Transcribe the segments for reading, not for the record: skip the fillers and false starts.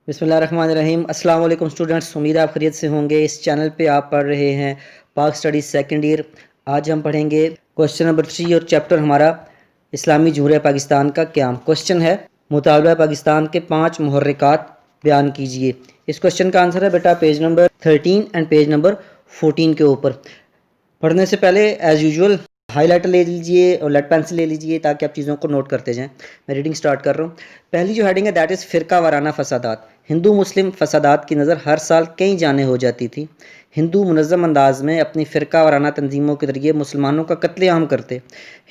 بسم اللہ الرحمن الرحیم۔ السلام علیکم اسٹوڈنٹس، امید آپ خیریت سے ہوں گے۔ اس چینل پہ آپ پڑھ رہے ہیں پاک اسٹڈیز سیکنڈ ایئر۔ آج ہم پڑھیں گے کوشچن نمبر 3 اور چیپٹر ہمارا اسلامی جمہوریہ پاکستان کا قیام۔ کوشچن ہے مطالبہ پاکستان کے 5 محرکات بیان کیجیے۔ اس کوشچن کا آنسر ہے بیٹا page number 13 and page number 14 کے اوپر۔ پڑھنے سے پہلے ایز یوزول ہائی لائٹر لے لیجئے اور لیڈ پینسل لے لیجئے تاکہ آپ چیزوں کو نوٹ کرتے جائیں۔ میں ریڈنگ سٹارٹ کر رہا ہوں۔ پہلی جو ہیڈنگ ہے دیٹ از فرقہ وارانہ فسادات۔ ہندو مسلم فسادات کی نظر ہر سال کئی جانیں ہو جاتی تھی۔ ہندو منظم انداز میں اپنی فرقہ وارانہ تنظیموں کے ذریعے مسلمانوں کا قتل عام کرتے۔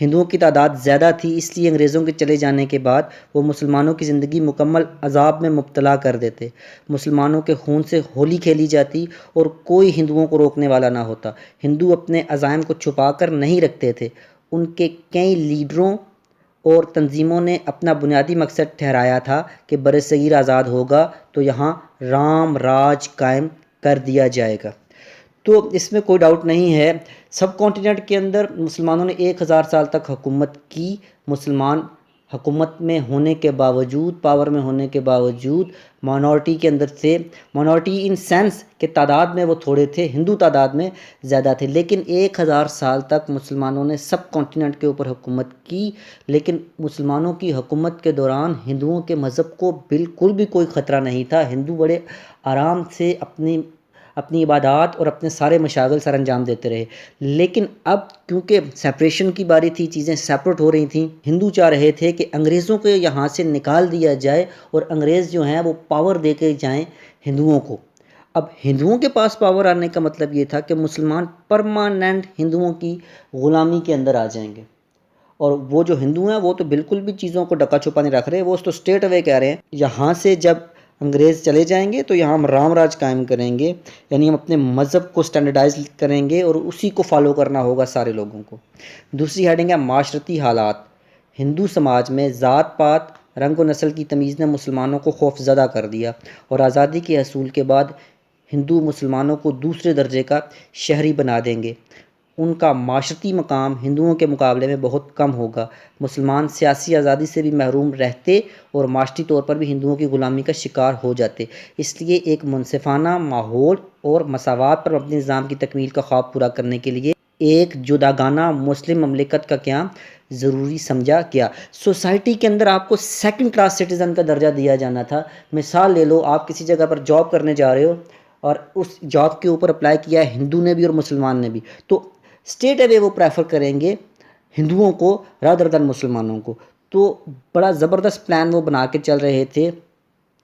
ہندوؤں کی تعداد زیادہ تھی، اس لیے انگریزوں کے چلے جانے کے بعد وہ مسلمانوں کی زندگی مکمل عذاب میں مبتلا کر دیتے۔ مسلمانوں کے خون سے ہولی کھیلی جاتی اور کوئی ہندوؤں کو روکنے والا نہ ہوتا۔ ہندو اپنے عزائم کو چھپا کر نہیں رکھتے تھے۔ ان کے کئی لیڈروں اور تنظیموں نے اپنا بنیادی مقصد ٹھہرایا تھا کہ برصغیر آزاد ہوگا تو یہاں رام راج قائم کر دیا جائے گا۔ تو اس میں کوئی ڈاؤٹ نہیں ہے، سب کانٹیننٹ کے اندر مسلمانوں نے 1000 سال تک حکومت کی۔ مسلمان حکومت میں ہونے کے باوجود، پاور میں ہونے کے باوجود مائنورٹی کے اندر تھے۔ مائنورٹی ان سینس کہ تعداد میں وہ تھوڑے تھے، ہندو تعداد میں زیادہ تھے، لیکن 1000 سال تک مسلمانوں نے سب کانٹیننٹ کے اوپر حکومت کی۔ لیکن مسلمانوں کی حکومت کے دوران ہندوؤں کے مذہب کو بالکل بھی کوئی خطرہ نہیں تھا۔ ہندو بڑے آرام سے اپنی عبادات اور اپنے سارے مشاغل سر انجام دیتے رہے۔ لیکن اب کیونکہ سیپریشن کی باری تھی، چیزیں سیپریٹ ہو رہی تھیں، ہندو چاہ رہے تھے کہ انگریزوں کو یہاں سے نکال دیا جائے اور انگریز جو ہیں وہ پاور دے کے جائیں ہندوؤں کو۔ اب ہندوؤں کے پاس پاور آنے کا مطلب یہ تھا کہ مسلمان پرماننٹ ہندوؤں کی غلامی کے اندر آ جائیں گے، اور وہ جو ہندو ہیں وہ تو بالکل بھی چیزوں کو ڈکا چھپا نہیں رکھ رہے، وہ تو اسٹیٹ اوے کہہ رہے ہیں یہاں سے جب انگریز چلے جائیں گے تو یہاں ہم رام راج قائم کریں گے، یعنی ہم اپنے مذہب کو سٹینڈرڈائز کریں گے اور اسی کو فالو کرنا ہوگا سارے لوگوں کو۔ دوسری ہیڈنگ ہے معاشرتی حالات۔ ہندو سماج میں ذات پات، رنگ و نسل کی تمیز نے مسلمانوں کو خوف زدہ کر دیا، اور آزادی کے حصول کے بعد ہندو مسلمانوں کو دوسرے درجے کا شہری بنا دیں گے۔ ان کا معاشرتی مقام ہندوؤں کے مقابلے میں بہت کم ہوگا۔ مسلمان سیاسی آزادی سے بھی محروم رہتے اور معاشرتی طور پر بھی ہندوؤں کی غلامی کا شکار ہو جاتے۔ اس لیے ایک منصفانہ ماحول اور مساوات پر مبنی نظام کی تکمیل کا خواب پورا کرنے کے لیے ایک جداگانہ مسلم مملکت کا قیام ضروری سمجھا گیا۔ سوسائٹی کے اندر آپ کو سیکنڈ کلاس سٹیزن کا درجہ دیا جانا تھا۔ مثال لے لو، آپ کسی جگہ پر جاب کرنے جا رہے ہو اور اس جاب کے اوپر اپلائی کیا ہے ہندو نے بھی اور مسلمان نے بھی، تو اسٹیٹ اوے وہ پریفر کریں گے ہندوؤں کو رادر دین مسلمانوں کو۔ تو بڑا زبردست پلان وہ بنا کے چل رہے تھے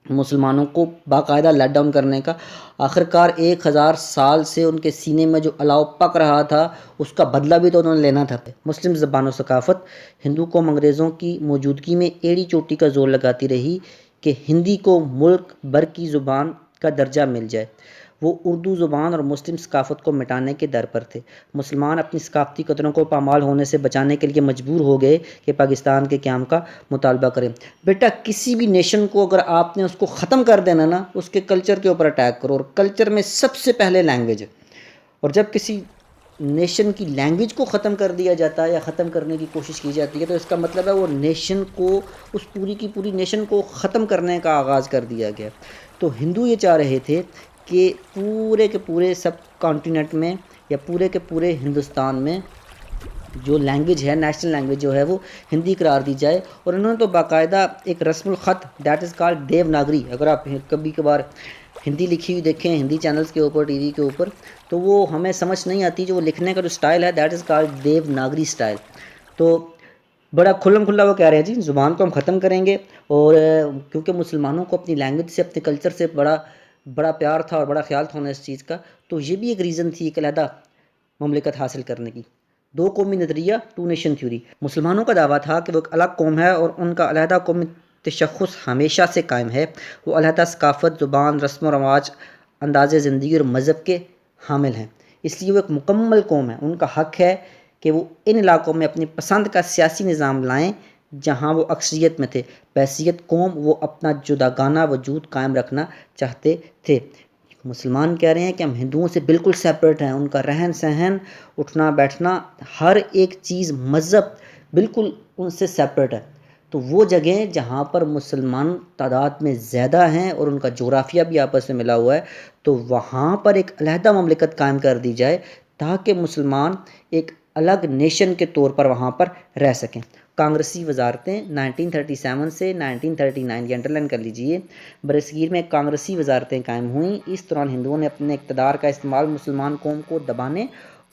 مسلمانوں کو باقاعدہ لیٹ ڈاؤن کرنے کا۔ آخرکار 1000 سال سے ان کے سینے میں جو الاؤ پک رہا تھا اس کا بدلہ بھی تو انہوں نے لینا تھا۔ مسلم زبان و ثقافت ہندو قوم انگریزوں کی موجودگی میں ایڑی چوٹی کا زور لگاتی رہی کہ ہندی کو ملک بھر کی زبان کا درجہ مل جائے۔ وہ اردو زبان اور مسلم ثقافت کو مٹانے کے در پر تھے۔ مسلمان اپنی ثقافتی قدروں کو پامال ہونے سے بچانے کے لیے مجبور ہو گئے کہ پاکستان کے قیام کا مطالبہ کریں۔ بیٹا کسی بھی نیشن کو اگر آپ نے اس کو ختم کر دینا نا، اس کے کلچر کے اوپر اٹیک کرو، اور کلچر میں سب سے پہلے لینگویج ہے، اور جب کسی نیشن کی لینگویج کو ختم کر دیا جاتا ہے یا ختم کرنے کی کوشش کی جاتی ہے تو اس کا مطلب ہے وہ نیشن کو، اس پوری کی پوری نیشن کو ختم کرنے کا آغاز کر دیا گیا۔ تو ہندو یہ چاہ رہے تھے کہ پورے کے پورے سب کانٹیننٹ میں یا پورے کے پورے ہندوستان میں جو لینگویج ہے، نیشنل لینگویج جو ہے وہ ہندی قرار دی جائے، اور انہوں نے تو باقاعدہ ایک رسم الخط دیٹ از کالڈ دیو ناگری، اگر آپ کبھی کبھار ہندی لکھی ہوئی دیکھیں ہندی چینلز کے اوپر، ٹی وی کے اوپر، تو وہ ہمیں سمجھ نہیں آتی، جو وہ لکھنے کا جو سٹائل ہے that is called Devanagari style. تو بڑا کھلم کھلا وہ کہہ رہے ہیں جی زبان کو ہم ختم کریں گے، اور کیونکہ مسلمانوں کو اپنی لینگویج سے، اپنے کلچر سے بڑا پیار تھا اور بڑا خیال تھا انہیں اس چیز کا، تو یہ بھی ایک ریزن تھی ایک علیحدہ مملکت حاصل کرنے کی۔ دو قومی نظریہ، ٹو نیشن تھیوری۔ مسلمانوں کا دعویٰ تھا کہ وہ ایک الگ قوم ہے اور ان کا علیحدہ قومی تشخص ہمیشہ سے قائم ہے۔ وہ علیحدہ ثقافت، زبان، رسم و رواج، انداز زندگی اور مذہب کے حامل ہیں، اس لیے وہ ایک مکمل قوم ہے۔ ان کا حق ہے کہ وہ ان علاقوں میں اپنی پسند کا سیاسی نظام لائیں جہاں وہ اکثریت میں تھے۔ بحیثیت قوم وہ اپنا جداگانہ وجود قائم رکھنا چاہتے تھے۔ مسلمان کہہ رہے ہیں کہ ہم ہندوؤں سے بالکل سیپریٹ ہیں، ان کا رہن سہن، اٹھنا بیٹھنا، ہر ایک چیز، مذہب بالکل ان سے سیپریٹ ہے۔ تو وہ جگہیں جہاں پر مسلمان تعداد میں زیادہ ہیں اور ان کا جغرافیہ بھی آپس میں ملا ہوا ہے، تو وہاں پر ایک علیحدہ مملکت قائم کر دی جائے تاکہ مسلمان ایک الگ نیشن کے طور پر وہاں پر رہ سکیں۔ کانگریسی وزارتیں 1937 سے 1939 یہ انڈرلائن کر لیجئے، برصغیر میں کانگریسی وزارتیں قائم ہوئیں۔ اس دوران ہندوؤں نے اپنے اقتدار کا استعمال مسلمان قوم کو دبانے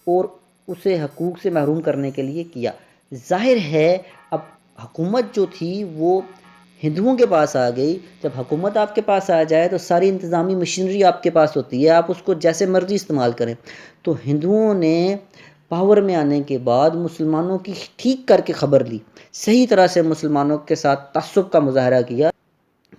اور اسے حقوق سے محروم کرنے کے لیے کیا۔ ظاہر ہے اب حکومت جو تھی وہ ہندوؤں کے پاس آ گئی۔ جب حکومت آپ کے پاس آ جائے تو ساری انتظامی مشینری آپ کے پاس ہوتی ہے، آپ اس کو جیسے مرضی استعمال کریں۔ تو ہندوؤں نے پاور میں آنے کے بعد مسلمانوں کی ٹھیک کر کے خبر لی، صحیح طرح سے مسلمانوں کے ساتھ تعصب کا مظاہرہ کیا۔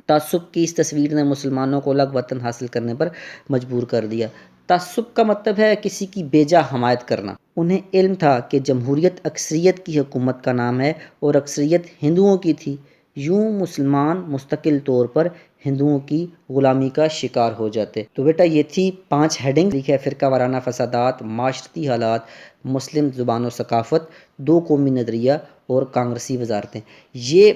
تعصب کی اس تصویر نے مسلمانوں کو الگ وطن حاصل کرنے پر مجبور کر دیا۔ تعصب کا مطلب ہے کسی کی بیجا حمایت کرنا۔ انہیں علم تھا کہ جمہوریت اکثریت کی حکومت کا نام ہے اور اکثریت ہندوؤں کی تھی، یوں مسلمان مستقل طور پر ہندوؤں کی غلامی کا شکار ہو جاتے۔ تو بیٹا یہ تھی 5 ہیڈنگ، لکھا ہے فرقہ وارانہ فسادات، معاشرتی حالات، مسلم زبان و ثقافت، 2 قومی نظریہ اور کانگریسی وزارتیں۔ یہ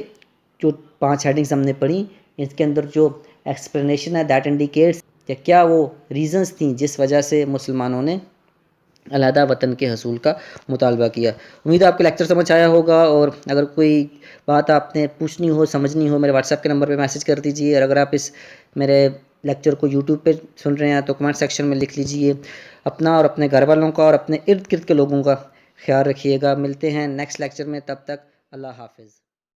جو 5 ہیڈنگز ہم نے پڑھی، اس کے اندر جو ایکسپلینیشن ہے دیٹ انڈیکیٹس کہ کیا وہ ریزنز تھیں جس وجہ سے مسلمانوں نے علیحدہ وطن کے حصول کا مطالبہ کیا۔ امید ہے آپ کو لیکچر سمجھ آیا ہوگا، اور اگر کوئی بات آپ نے پوچھنی ہو، سمجھنی ہو، میرے واٹس ایپ کے نمبر پہ میسج کر دیجیے، اور اگر آپ اس میرے لیکچر کو یوٹیوب پہ سن رہے ہیں تو کمنٹ سیکشن میں لکھ لیجیے۔ اپنا اور اپنے گھر والوں کا اور اپنے ارد گرد کے لوگوں کا خیال رکھیے گا۔ ملتے ہیں نیکسٹ لیکچر میں، تب تک اللہ حافظ۔